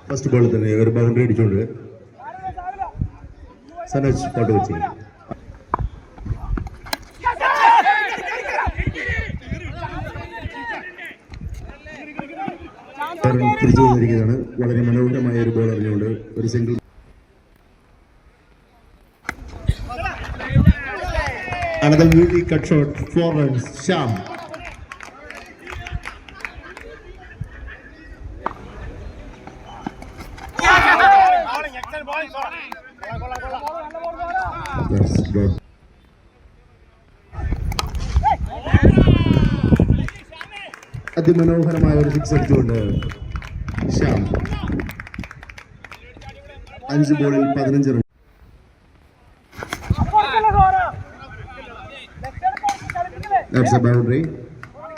First ബോളിൽ തന്നെ ഒരു ബൗണ്ടറി അടിച്ചുകൊണ്ട് സനോജ് പാട്ട് വെച്ച് തിരിച്ചു വന്നിരിക്കുന്നതാണ്. വളരെ മനോഹരമായ ഒരു ബോൾ അറിഞ്ഞുകൊണ്ട് ഒരു single. Another really cut shot, 4 runs. Sham. That's good. അതിമനോഹരമായ ഒരു സിക്സ് അടിച്ചുകൊണ്ട് ശ്യാം 5 ബോളിൽ 15 run. That's a boundary.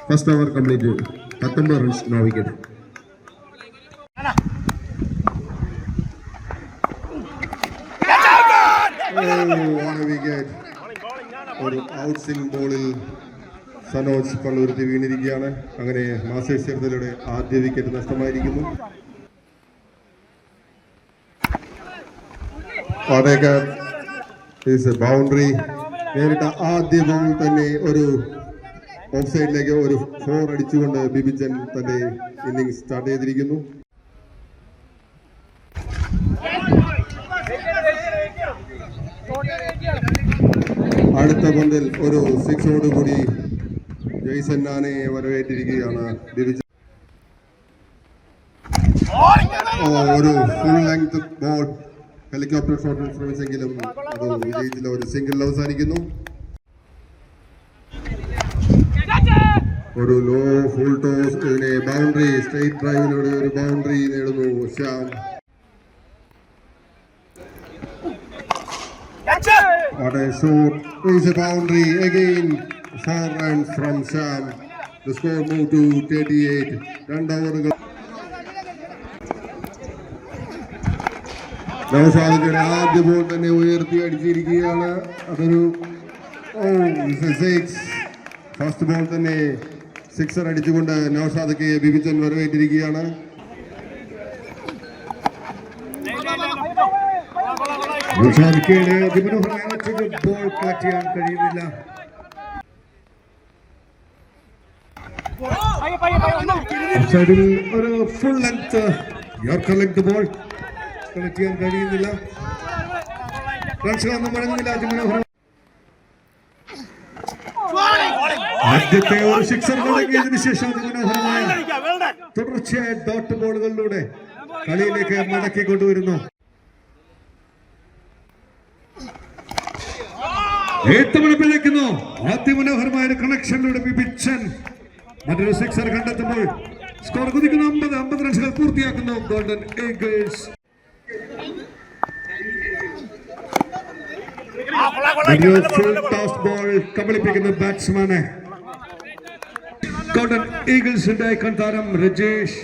First over completed. 19 runs, no wicket. Oh, on a wicket. ഒരു ഔട്ട് സ്വിംഗ് ബോളിൽ സനോജ് പള്ളുരുത്തി വീണിരിക്കുകയാണ്. അങ്ങനെ മാസ്റ്റേഴ്സ് ചേർത്തലയുടെ ആദ്യ വിക്കറ്റ് നഷ്ടമായിരിക്കുന്നു. ബൗണ്ടറി നേരിട്ട ആദ്യ ബോൾ തന്നെ ഒരു ഓഫ് സൈഡിലേക്ക് ഒരു 4 അടിച്ചുകൊണ്ട് ബിബിച്ചൻ തന്റെ ഇന്നിംഗ്സ് സ്റ്റാർട്ട് ചെയ്തിരിക്കുന്നു. അടുത്ത പന്തിൽ ഒരു 6 കൂടി ജയ്സൺ നാനയെ വരവേറ്റിരിക്കുകയാണ് ബിബിച്ചൻ. ഒരു ഫുൾ ലെങ്ത് ബോൾ ഹെലികോപ്റ്റർ ഷോട്ടിൽ ശ്രമിച്ചെങ്കിലും അത് വിജയിച്ചില്ല. ഒരു സിംഗിൾ അവസാനിക്കുന്നു. ഒരു ലോ ഫുൾ ടോസ്, ഇതിനെ ബൗണ്ടറി, സ്ട്രേറ്റ് ഡ്രൈവിലൂടെ ഒരു ബൗണ്ടറി നേടുന്നു Shyam. What a shot, is a boundary again. 4 runs from Sham. The score moved to 38. 2 ഓവറുകൾ. നൗഷാദിന്റെ ആദ്യ ബോൾ തന്നെ ഉയർത്തി അടിച്ചിരിക്കുകയാണ്. അതൊരു ഫസ്റ്റ് ബോൾ തന്നെ 6 അടിച്ചുകൊണ്ട് നൗഷാദക്ക് ബിബിച്ചൻ വരവേറ്റിരിക്കുകയാണ്. നൗഷാദിക്കയുടെ അതിമനോഹരമായ മറ്റൊരു ബോൾ കാറ്റ് ചെയ്യാൻ കഴിയുന്നില്ല. സൈഡിൽ ഒരു full length yorker length ball connect ചെയ്യാൻ കഴിയുന്നില്ല. റൺസുകളൊന്നും വഴങ്ങുന്നില്ല. അതിമനോഹരം ആദ്യത്തെ ഒരു 6 തുടങ്ങിയതിനു ശേഷം അതിമനോഹരമായ തുടർച്ചയായ ഡോട്ട് ബോളുകളിലൂടെ കളിയിലേക്ക് മടക്കി കൊണ്ടുവരുന്നു. ഏത്തവണ പിഴയ്ക്കുന്നു. അതിമനോഹരമായ ഒരു കണക്ഷനിലൂടെ ബിബിച്ചൻ മറ്റൊരു 6 കണ്ടെത്തുമ്പോൾ സ്കോർ കുതിക്കുന്നു. 50 റൺസുകൾ പൂർത്തിയാക്കുന്നു golden eagles. Full toss ball കബളിപ്പിക്കുന്ന ബാറ്റ്സ്മാനെ ഗോൾഡൻ ഈഗിൾസിന്റെ കൺതാരം Rajesh.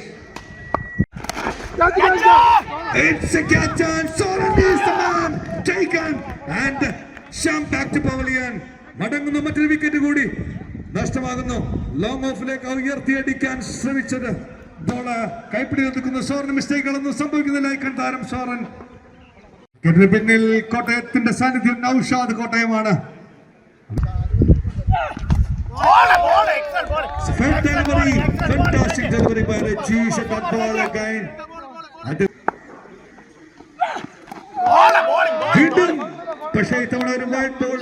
It's a catch and Soren is the man taken and Sham back to pavilion. മടങ്ങുന്ന മറ്റൊരു വിക്കറ്റ് കൂടി നഷ്ടമാകുന്നു. ലോങ് ഓഫിലേക്ക് ഉയർത്തിയടിക്കാൻ ശ്രമിച്ചത് ബോള് കൈപ്പിടി ഒതുക്കുന്ന സോറിന് മിസ്റ്റേക്കുകളൊന്നും സംഭവിക്കുന്നില്ല. കൺതാരം സോറൻ. പിന്നിൽ കോട്ടയത്തിന്റെ സാന്നിധ്യം Naushad കോട്ടയമാണ്. Fantastic delivery by Rajesh at that ball again. വീണ്ടും പക്ഷേ ഇത്തവണ ഒരു wide ball.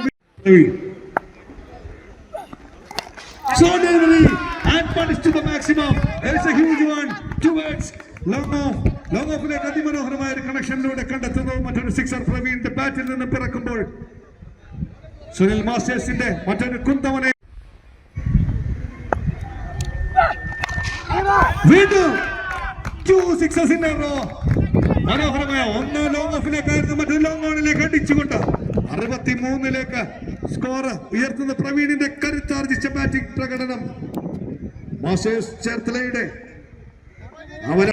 So delivery and punish to the maximum. It's a huge one towards long off-ലേക്ക് അതിമനോഹരമായ ഒരു കണക്ഷനിലൂടെ കണ്ടെത്തുന്നു. മറ്റൊരു 6 പ്രവീണിന്റെ ബാറ്റിൽ നിന്ന് പിറക്കുമ്പോൾ സുനിൽ മാസ്റ്റേഴ്സിന്റെ മറ്റൊരു കുന്തവനെ വീണ്ടും 2 6s in a row. മനോഹരമായ ഒന്ന് ലോങ് ഓഫിലേക്കായിരുന്നു, മറ്റൊരു ലോങ് ഓണിലേക്ക് അടിച്ചുകൊണ്ട് 63ലേക്ക് സ്കോർ ഉയർത്തുന്ന പ്രവീണിന്റെ കരുത്താർജിച്ച ബാറ്റിംഗ് പ്രകടനം. മാസ്റ്റേഴ്സ് ചേർത്തലയുടെ അവര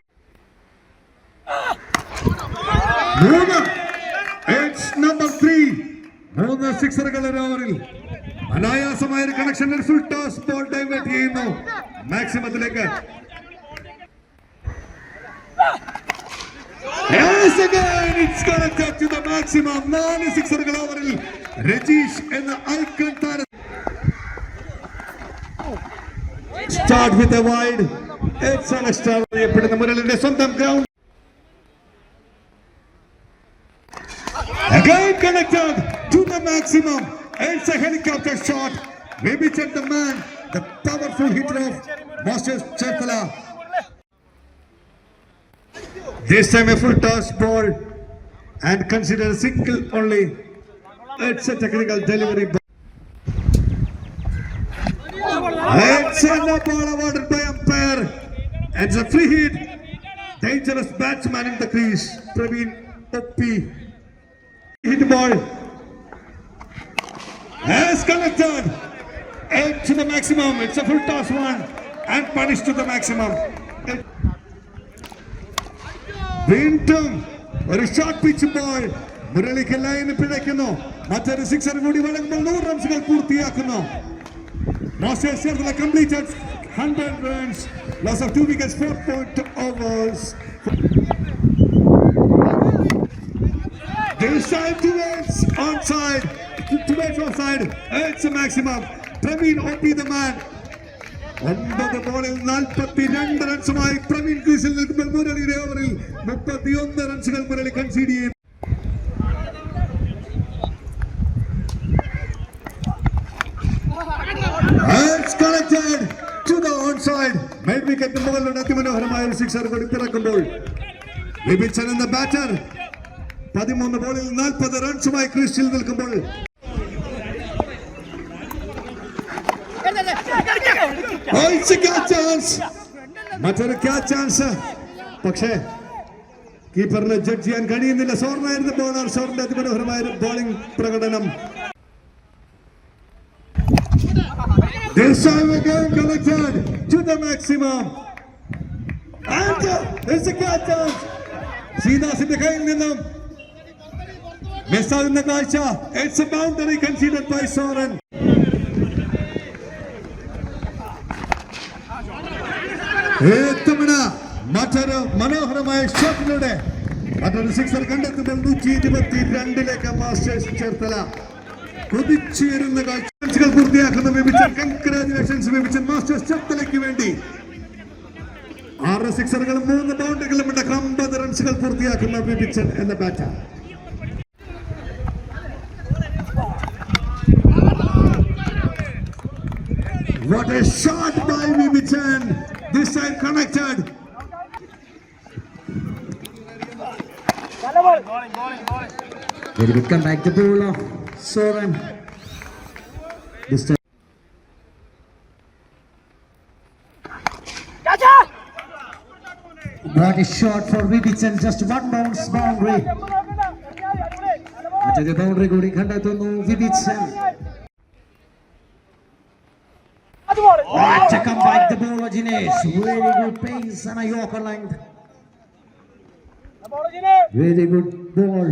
3 സിക്സറുകൾ ഒരു ഓവറിൽ. അനായാസമായ ഒരു കണക്ഷനിൽ ഫുൾ ടോസ് ബോൾ ഡൈവേർട്ട് ചെയ്യുന്നു മാക്സിമത്തിലേക്ക്. Yes, again, it's connected to the maximum. 4 സിക്സറുകൾ ഓവറിൽ രജീഷ് എന്ന ഐക്കൺ താരം. Start with a wide. It's an extra. അറിയപ്പെടുന്ന മുരളിന്റെ സ്വന്തം ground. Again connected to the maximum. It's a helicopter shot. Maybe check the man, the powerful hitter of Masters Cherthala. This time a full toss ball and consider a single only. It's a technical delivery. It's a no ball awarded by umpire. It's a free hit. Dangerous batsman in the crease. Praveen Oppi. Hit ball. Has connected. 8 to the maximum. It's a full toss one and punished to the maximum. വീണ്ടും ഒരു short pitch ball മുരളിക്ക് line പിഴയ്ക്കുന്നു. മറ്റൊരു sixer കൂടി വഴങ്ങുമ്പോൾ 100 റൺസുകൾ പൂർത്തിയാക്കുന്നു. Masters Cherthala completed 100 runs. Loss of 2 wickets, 4.2 overs. This time towards onside. Towards offside. It's a maximum. Praveen Oppi the man. 9 ബോളിൽ 42 റൺസുമായി പ്രവീൺ ക്രീസിൽ നിൽക്കുമ്പോൾ മുരളിയുടെ ഓവറിൽ 31 റൺസുകൾ മുരളി കൺസീഡ് ചെയ്യും. It's connected to the onside. Mid wicket മുകളിലൂടെ അതിമനോഹരമായ ഒരു സിക്സർ കൂടി പിറക്കുമ്പോൾ വിപിച്ചൻ എന്ന ബാറ്റർ 13 ബോളിൽ 40 റൺസുമായി ക്രീസിൽ നിൽക്കുമ്പോൾ മറ്റൊരു ക്യാച്ച് ചാൻസ്. പക്ഷേ കീപ്പറിനെ ജഡ്ജ് ചെയ്യാൻ കഴിയുന്നില്ല. സോറിനായിരുന്നു ബോളർ. സോറിന്റെ അതിമനോഹരമായ ബോളിംഗ് പ്രകടനം. This time again connected to the maximum. And it's a catch chance. ശ്രീദാസിന്റെ കയ്യിൽ നിന്നും മിസ്സാകുന്ന കാഴ്ച. It's a boundary considered by Soren. മറ്റൊരു മനോഹരമായ ഷോട്ടിലൂടെ മറ്റൊരു സിക്സർ കണ്ടെത്തുമ്പോൾ 122 മാസ്റ്റേഴ്സ് ചേർത്തല കുതിച്ചുയരുന്ന കാഴ്ചകൾ പൂർത്തിയാക്കുന്ന വിപിച്ചൻ. കൺഗ്രാജുലേഷൻസ് വിപിച്ചൻ. മാസ്റ്റേഴ്സ് ചേർത്തലയ്ക്ക് വേണ്ടി 6 സിക്സറുകളും 3 ബൗണ്ടറികളും ഉണ്ട്. 50 റൺസുകൾ പൂർത്തിയാക്കുന്ന വിപിച്ചൻ എന്ന batter. What a shot by Vibichan. This time connected. Very good comeback. The ball of Soren. This time. What a shot for Vibichan. Just one bounce boundary. മറ്റൊരു boundary കൂടി കണ്ടെത്തുന്നു വിപിച്ചൻ. What a comeback the ball of Jinesh. Very good pace and a Yorker length. Very good ball.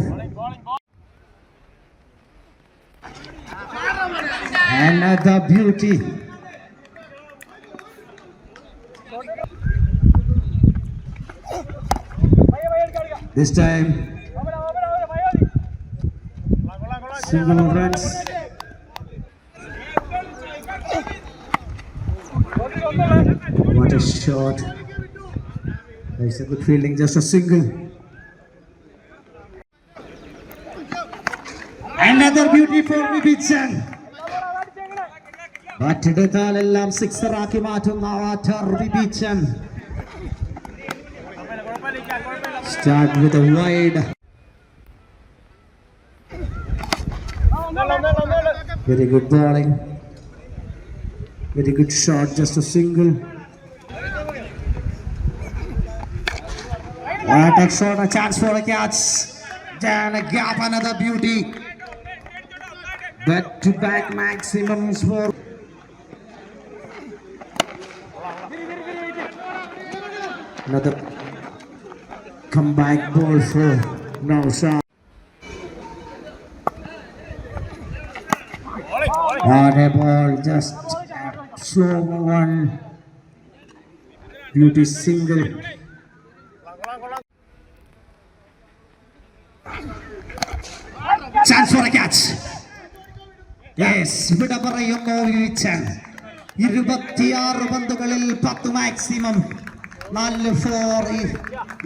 Another beauty. This time single runs. What a shot. There's a good fielding, just a single. Another beauty for Vibichan. ബാറ്റെടുത്താലെല്ലാം sixer ആക്കി മാറ്റുന്ന വാറ്റർ വിപിച്ചൻ. Start with a wide. Very good bowling. Very good shot, just a single. What a shot, a chance for a catch. Then a gap, another beauty. Back-to-back maximums for. Another comeback ball for Naushad. What a ball, just slow one. Beauty single. Chance for a catch. Yes, വിട പറയുന്നു വിവിച്ചൻ. 26 പന്തുകളിൽ 10 maximum 4 four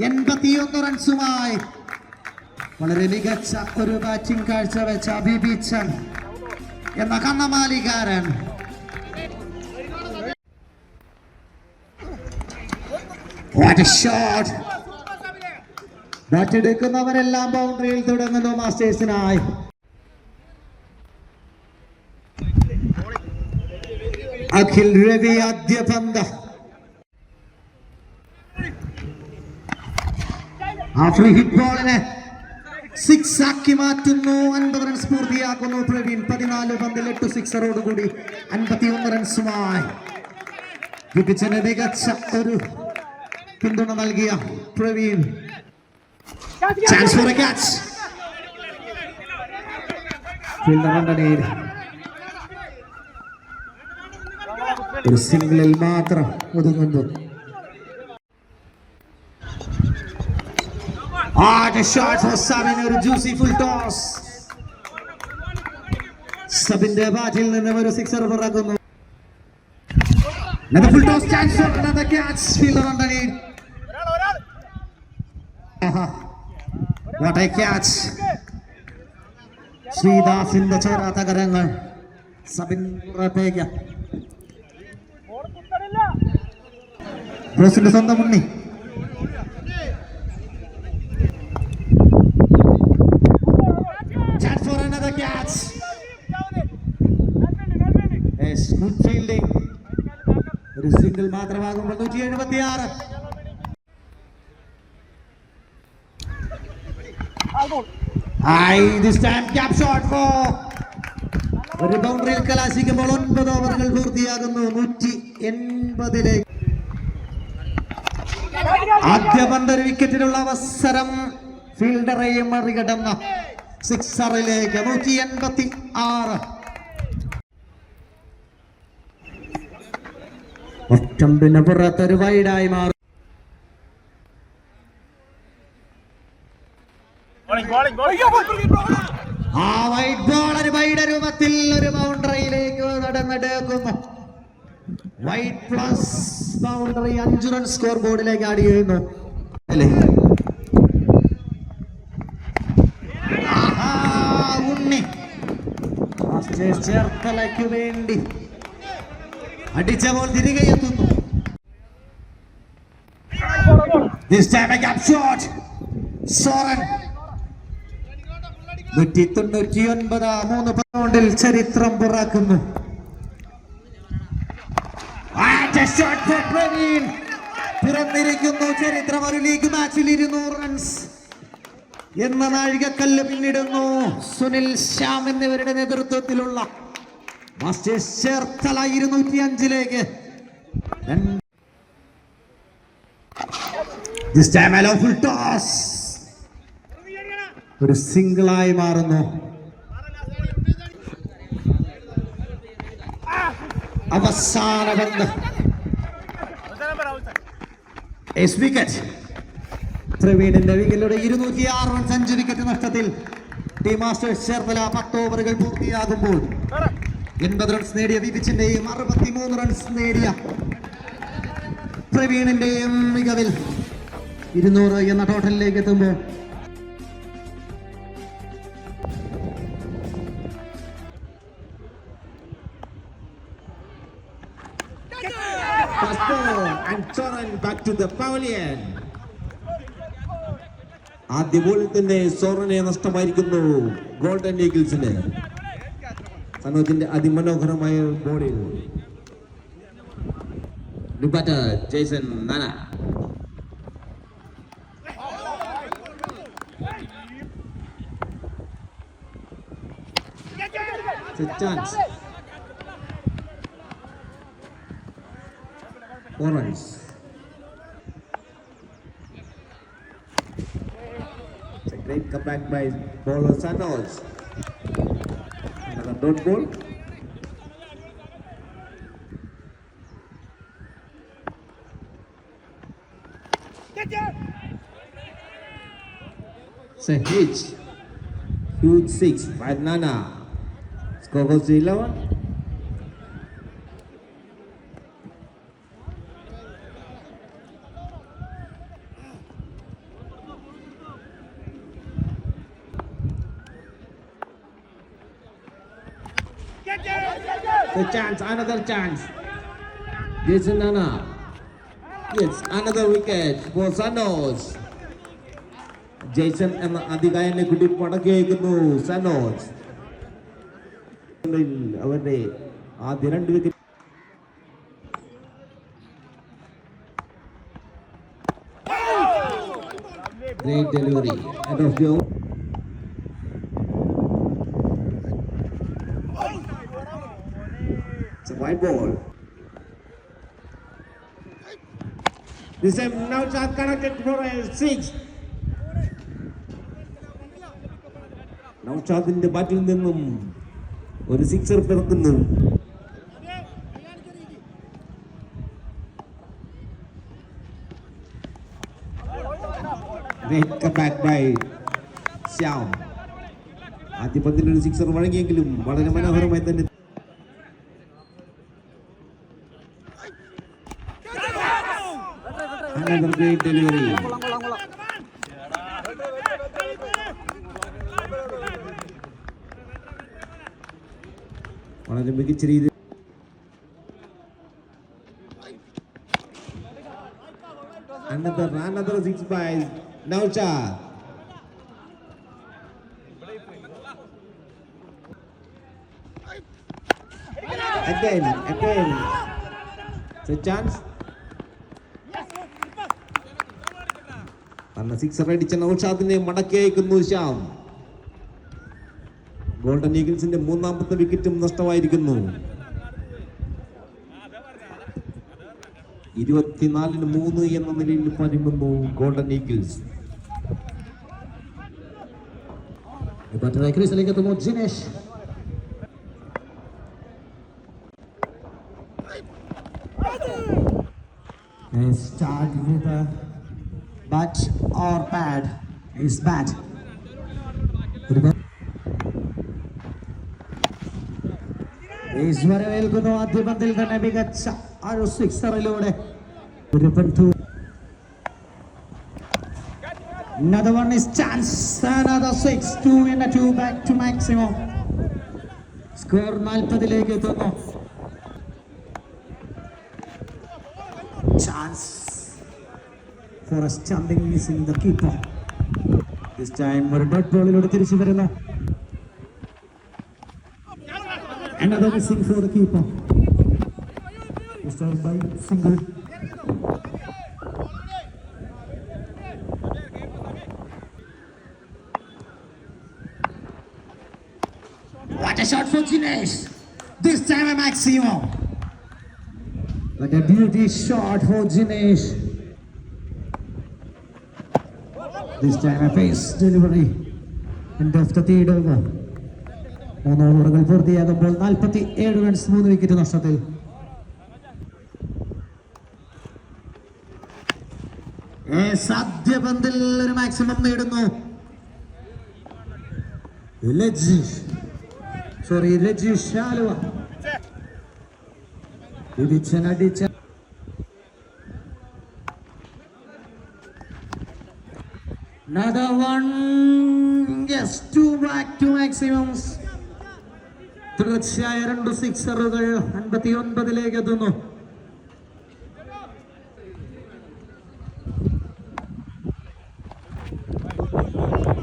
81 റൺസുമായി വളരെ മികച്ച ഒരു batting കാഴ്ചവെച്ച ബിബിച്ചൻ എന്ന കണ്ണമാലികാരൻ. What a shot! Bat എടുക്കുന്നവരെല്ലാം ബൗണ്ടറിയിൽ തുടങ്ങുന്നു മാസ്റ്റേഴ്സിനായി. അഖിൽ രവി ആദ്യ പന്ത്. ആ ഫ്രീ ഹിറ്റ് ബോളിനെ 6 ആക്കി മാറ്റുന്നു. 50 റൺസ് പൂർത്തിയാക്കുന്നു പ്രവീൺ. 14 പന്തിൽ 8 സിക്സറോടുകൂടി 51 റൺസുമായി വിപിച്ചന് മികച്ച ഒരു പിന്തുണ നൽകിയ Praveen. Chance for a catch. ഒരു സിംഗിളിൽ മാത്രം ഒതുങ്ങുന്നു. ഒരു ജ്യൂസി ഫുൾ ടോസ്. സബിന്റെ ബാറ്റിൽ നിന്ന് ഒരു സിക്സർ പുറക്കുന്നു. Full toss. Chance for another catch. Fielder underneath. What a catch. ശ്രീദാസിന്റെ ചോരാത്ത കരങ്ങൾ. സബിൻ പുറത്തേക്ക്. ബ്രോസിന്റെ സ്വന്തം Unni. Chance for another catch. Yes, good fielding. ഒരു സിംഗിൾ മാത്രമാകുമ്പോൾ 176. This time cap shot for ഒരു ബൗണ്ടറിയിൽ കലാശിക്കുമ്പോൾ 9 ഓവറുകൾ പൂർത്തിയാകുന്നു. 180 ആദ്യ പന്ത് ഒരു വിക്കറ്റിനുള്ള അവസരം. ഫീൽഡറെയും മറികടന്ന സിക്സറിലേക്ക് 186. ഒറ്റമ്പിന് പുറത്തൊരു വൈഡായി മാറും. ആ വൈറ്റ് ബോൾ ഒരു വൈഡ് രൂപത്തിൽ ഒരു ബൗണ്ടറിയിലേക്ക് നടന്നെടുക്കുന്നു. Wide plus boundary 5 run score ബോർഡിലേക്ക് ആഡ് ചെയ്യുന്നു. ഉണ്ണി ചേർത്തലയ്ക്ക് വേണ്ടി അടിച്ച ബോൾ തിരികെ എത്തുന്നു. This time a gap shot. Soren 199 3 പൗണ്ടിൽ ചരിത്രം പുറക്കുന്നു. പിറന്നിരിക്കുന്നു ചരിത്രം. ഒരു ലീഗ് മാച്ചിൽ 200 റൺസ് എന്ന നാഴികക്കല്ല് പിന്നിടുന്നു. സുനിൽ ശ്യാം എന്നിവരുടെ നേതൃത്വത്തിലുള്ള മാസ്റ്റേഴ്സ് ചേർത്തല 205ലേക്ക്. This time a full toss. ഒരു സിംഗിളായി മാറുന്നു. അവസാന പന്ത്. വിക്കറ്റ്. പ്രവീണിന്റെ വിക്കറ്റിലൂടെ 206 റൺസ് 5 വിക്കറ്റ് നഷ്ടത്തിൽ ടീം മാസ്റ്റേഴ്സ് ചേർത്തല 10 ഓവറുകൾ പൂർത്തിയാകുമ്പോൾ 80 റൺസ് നേടിയ വിപിച്ചിന്റെയും 63 റൺസ് നേടിയ പ്രവീണിന്റെയും മികവിൽ 200 എന്ന ടോട്ടലിലേക്ക് എത്തുമ്പോൾ and Soren back to the pavilion. ആദ്യ ബോളിൽ തന്നെ സോറനെ നഷ്ടമായിരിക്കുന്നു ഗോൾഡൻ ഈഗിൾസിന്. സനോജിന്റെ അതിമനോഹരമായ ബോളിൽ ജെയ്സൺ നാന. Chance. 4 runs. It's a great comeback by bowler Sanoj. Another dot ball. It's a hitch. Huge 6 by Nana. Score goes to 11. The chance, another chance. Jason Nana. Yes, another wicket for Sanos. ജെയ്സൺ എന്ന അധികായനെ കൂടി പടക്കി വയ്ക്കുന്നു സനോസ്. അവരുടെ ആദ്യ 2 wicket. Great delivery. End of the over. It's a white ball. This time now Chad connected for a 6. നൗഷാദിന്റെ ബാറ്റിൽ നിന്നും ഒരു 6 പിറക്കുന്നു. Great comeback by Shyam. ആദ്യ പന്തിൽ ഒരു 6 വഴങ്ങിയെങ്കിലും വളരെ മനോഹരമായി തന്നെ. Another great delivery. വളരെ മികച്ച രീതി. Another 6 by Naushad. Again. It's a chance. അന്ന് 6 അടിച്ച നൗഷാദിനെ മടക്കി അയക്കുന്നു ശ്യാം. ഗോൾഡൻ ഈഗിൾസിന്റെ 3ാമത്തെ വിക്കറ്റും നഷ്ടമായിരിക്കുന്നു. 24-3 എന്ന നിലയിൽ പരുങ്ങുന്നു ഗോൾഡൻ ഈഗിൾസ്. ക്രീസിലേക്ക് എത്തുന്നു Jinesh. Start with a bat or pad. Is bat. വരവേൽക്കുന്നു ആദ്യ പന്തിൽ തന്നെ മികച്ച ഒരു 6-റിലൂടെ. Another one is chance. Another 6. 2 in a 2 back to maximum. Score 40-ലേക്ക് എത്തുന്നു. Chance for a stumping missing the keeper. This time ഒരു ഡോട്ട് ബോളിലൂടെ തിരിച്ചു വരുന്നു. Another missing for the keeper. Disturbed by single. What a shot for Jinesh. This time a maximum. But a beauty shot for Jinesh. This time a pace delivery. End of the third over. 3 ഓവറുകൾ പൂർത്തിയാകുമ്പോൾ 47 runs 3 wicket നഷ്ടത്തിൽ. സാധ്യ പന്തിൽ ഒരു maximum നേടുന്നു രജീഷ് ആലുവ. അടിച്ച another one. Yes, 2 back to maximums. തുടർച്ചയായ 2 സിക്സറുകൾ 59-ലേക്ക് എത്തുന്നു.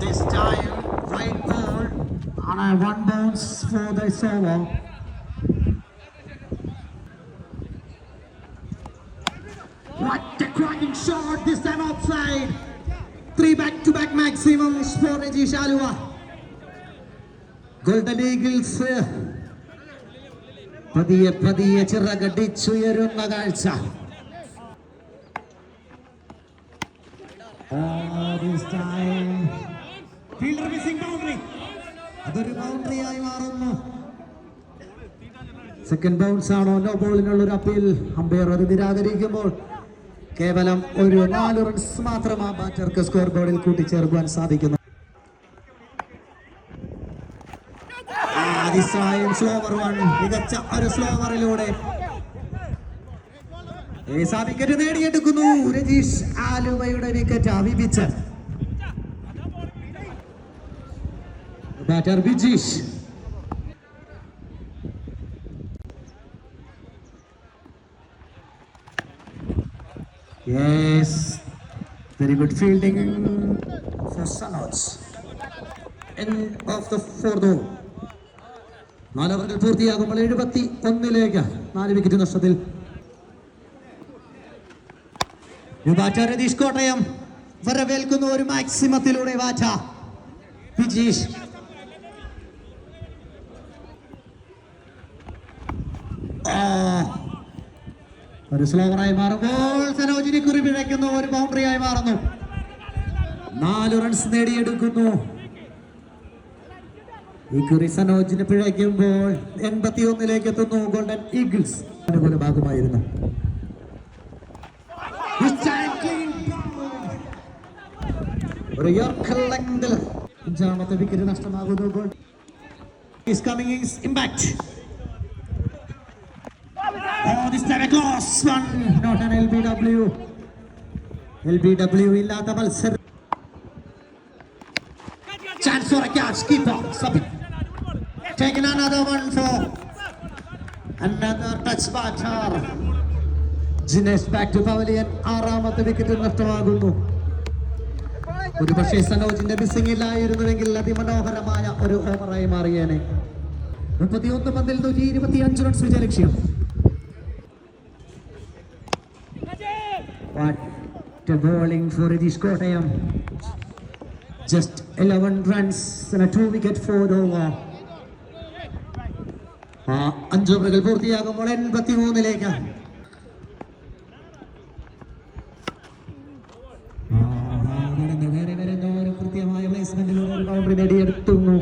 This time right ball on a 1 bounce for this over. What a cracking shot, this time outside. 3 back-to-back maximums for Rajesh Aluva. Golden Eagles പതിയെ ചിറകടിച്ചുയരുന്ന കാഴ്ച. അതൊരു ബൗണ്ടറിയായി മാറുന്നു. Second bounce ആണോ no ബോളിനുള്ള ഒരു appeal umpire അത് നിരാകരിക്കുമ്പോൾ കേവലം ഒരു 4 റൺസ് മാത്രം ആ ബാറ്റർക്ക് സ്കോർ ബോർഡിൽ കൂട്ടിച്ചേർക്കുവാൻ സാധിക്കുന്നു. തീർച്ചയായും സ്ലോവർ വൺ, മികച്ച ഒരു സ്ലോവറിലൂടെ വിക്കറ്റ് നേടിയെടുക്കുന്നു. രജീഷ് ആലുവയുടെ വിക്കറ്റ് വിപിച്ച് batter Bijeesh. Yes, very good fielding for Sanoj. End of the fourth over. 4 ഓവറുകൾ പൂർത്തിയാകുമ്പോൾ 71 4 വിക്കറ്റ് നഷ്ടത്തിൽ. ബാറ്റർ രതീഷ് കോട്ടയം വരവേൽക്കുന്ന ഒരു മാക്സിമത്തിലൂടെ ബാറ്റ ബിജീഷ്. ഒരു സ്ലോവറായി മാറുമ്പോൾ സനോജിനെ കുറി പിഴയ്ക്കുന്നു, ഒരു ബൗണ്ടറി ആയി മാറുന്നു. 4 റൺസ് നേടിയെടുക്കുന്നു. ഈ കുറി സനോജിനെ പിഴയ്ക്കുമ്പോൾ 81 എത്തുന്നു. ഗോൾഡൻ ഈഗിൾസ് അനുകൂല ഭാഗമായിരുന്നു. ഒരു യോർക്കർ ലെങ്തിൽ 5ാമത്തെ വിക്കറ്റ് നഷ്ടമാകുന്നു. Is coming is impact. Oh, this time a close one, not an LBW. LBW ഇല്ലാത്ത മത്സരം. Chance for a catch, keeper stopping. Taking another one for another touch batter. Jinesh back to pavilion. 6ാമത്തെ wicket നഷ്ടമാകുന്നു. ഒരു പക്ഷേ സനോജിന്റെ missing ഇല്ലായിരുന്നുവെങ്കിൽ അതിമനോഹരമായ ഒരു ഓവറായി മാറിയേനെ. 31 പന്തിൽ 125 റൺസ് വിജയലക്ഷ്യം. What a bowling for Radish Kottayam. Just 11 runs and a 2-wicket 4 over. 5 ഓവറുകൾ പൂർത്തിയാകുമ്പോൾ 83 ഒരു കൃത്യമായ പ്ലേസ്മെന്റിലൂടെ ഒരു ബൗണ്ടറി നേടിയെടുത്തുന്നു.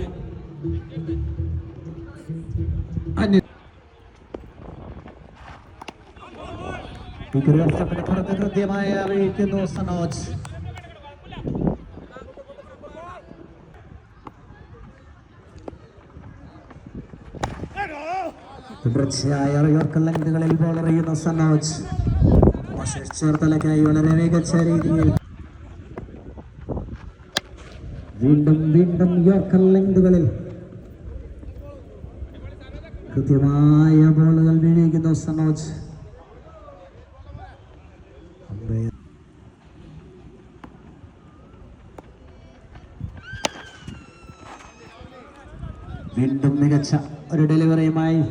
പുറത്ത് കൃത്യമായി അറിയിക്കുന്നു സനോജ്. തുടർച്ചയായ യോർക്കർ ലെങ്തുകളിൽ ബോൾ എറിയുന്ന സനോജ് ചേർത്തലക്കായി വളരെ മികച്ച രീതിയിൽ വീണ്ടും യോർക്കർ ലെങ്തുകളിൽ കൃത്യമായ ബോളുകൾ വീഴിക്കുന്നു സനോജ്. വീണ്ടും മികച്ച ഒരു ഡെലിവറിയുമായി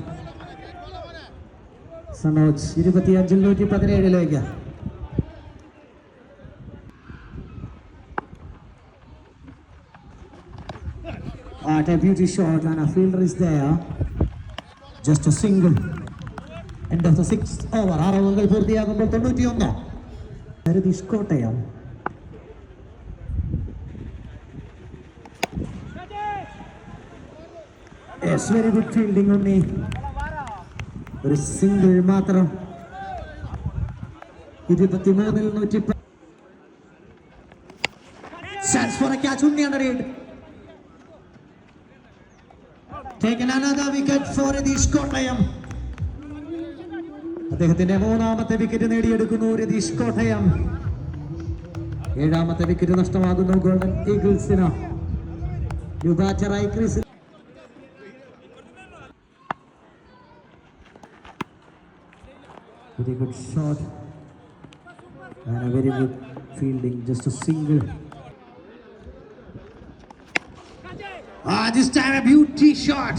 Sanoj 25-ൽ 117. What a beauty shot and a fielder is there. Just a single. End of the 6th over. 6 ഓവറുകൾ പൂർത്തിയാകുമ്പോൾ 91. Ratheesh Kottayam. Yes, very good fielding on me. ഒരു സിംഗിൾ മാത്രം. 23-ൽ 110. Chance for a catch on the under end. Taken another wicket for Radish Kottayam. അദ്ദേഹത്തിന്റെ 3ാമത്തെ wicket നേടിയെടുക്കുന്നു രതീഷ് കോട്ടയം. 7ാമത്തെ wicket നഷ്ടമാകുന്നു golden ഈഗിൾസിന്. യുവാചറായി ക്രീസിൽ very good shot and a very good fielding, just a single. This time a beauty shot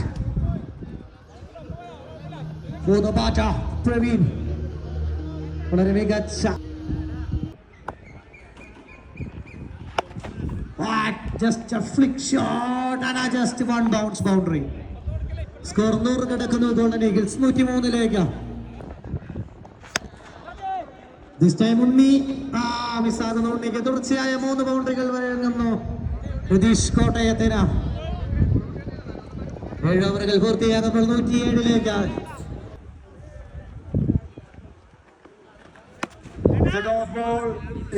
for the batter Praveen. വളരെ മികച്ച just a flick shot and just one bounce boundary. Score 100 കിടക്കുന്നു golden Eagles 103. This time ഉണ്ണി മിസ്സാകുന്നു. ഉണ്ണിക്ക് തുടർച്ചയായ 3 ബൗണ്ടറികൾ വഴങ്ങുന്നു രതീഷ് കോട്ടയത്തിന്. 7 ഓവറുകൾ പൂർത്തിയാകുമ്പോൾ 107. Set off ball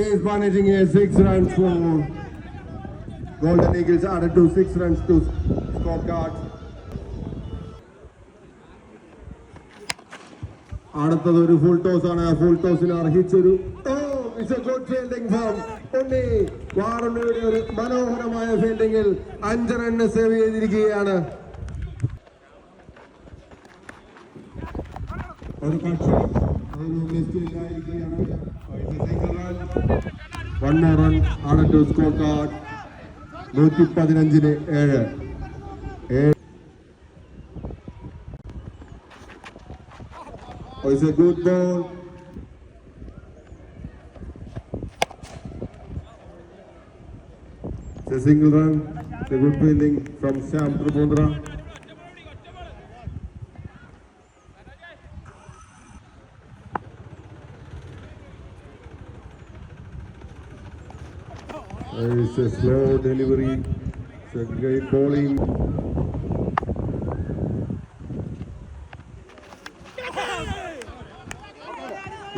is managing a 6 runs for Golden Eagles added to 6 runs to scorecard. അടുത്തത് ഒരു full toss ആണ്. Full ടോസിന് അർഹിച്ചൊരു ഉണ്ണി വാറുണ്ണിയുടെ ഒരു മനോഹരമായ ഫീൽഡിംഗിൽ 5 run save ചെയ്തിരിക്കുകയാണ്. ഒരു പക്ഷേ ഒരു മിസ്റ്റിലായിരിക്കുകയാണ്. 1 more run added to scorecard. 115-7. It's a good ball. It's a single run. It's a good fielding from Sam Tripundra. It's a slow delivery. It's a great bowling.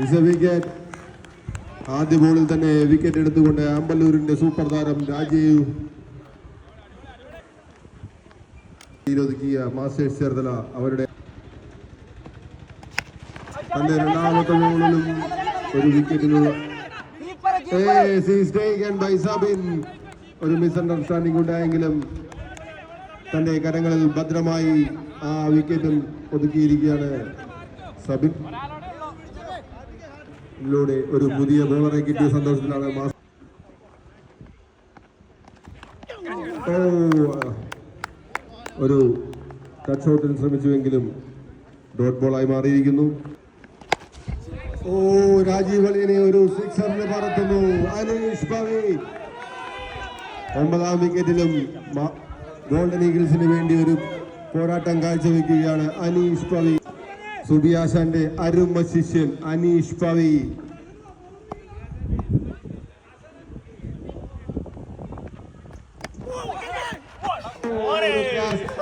It's a wicket. ആദ്യ ബോളിൽ തന്നെ wicket എടുത്തുകൊണ്ട് ആമ്പല്ലൂരിന്റെ super താരം Rajeev ഒതുക്കിയ masters Cherthala അവരുടെ തന്റെ രണ്ടാമത്തെ ബോളിലും ഒരു വിക്കറ്റിനുള്ള ഒരു മിസ്അണ്ടർസ്റ്റാൻഡിംഗ് ഉണ്ടായെങ്കിലും തന്റെ കരങ്ങളിൽ ഭദ്രമായി ആ വിക്കറ്റും ഒതുക്കിയിരിക്കുകയാണ് സബിൻ. ിലൂടെ ഒരു പുതിയ ബോളറെ കിട്ടിയ സന്തോഷത്തിലാണ് ഒരു കട്ട് ഷോട്ടിന് ശ്രമിച്ചുവെങ്കിലും ഡോട്ട് ബോളായി മാറിയിരിക്കുന്നു. രാജീവ് വളിയനെ ഒരു സിക്സറിന് പറത്തുന്നു അനീഷ് പവി. 9ാം വിക്കറ്റിലും ഗോൾഡൻ ഈഗിൾസിന് വേണ്ടി ഒരു പോരാട്ടം കാഴ്ചവെക്കുകയാണ് അനീഷ് പവി. സുബിയാശാന്റെ അരുമ ശിഷ്യൻ അനീഷ് പവി.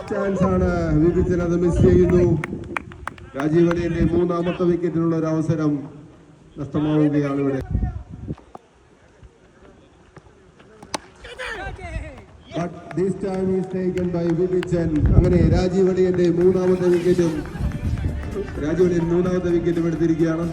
ചാൻസ് ആണ്. വിപിച്ചൻ അത് മിസ് ചെയ്യുന്നു. രാജീവ് വളിയന്റെ 3ാമത്തെ വിക്കറ്റിനുള്ള ഒരു അവസരം നഷ്ടമാവുകയാണ് ഇവിടെ. But this time is taken by വിപിച്ചൻ. അങ്ങനെ രാജീവ് വളിയന്റെ 3ാമത്തെ വിക്കറ്റും എടുത്തിരിക്കുകയാണ്.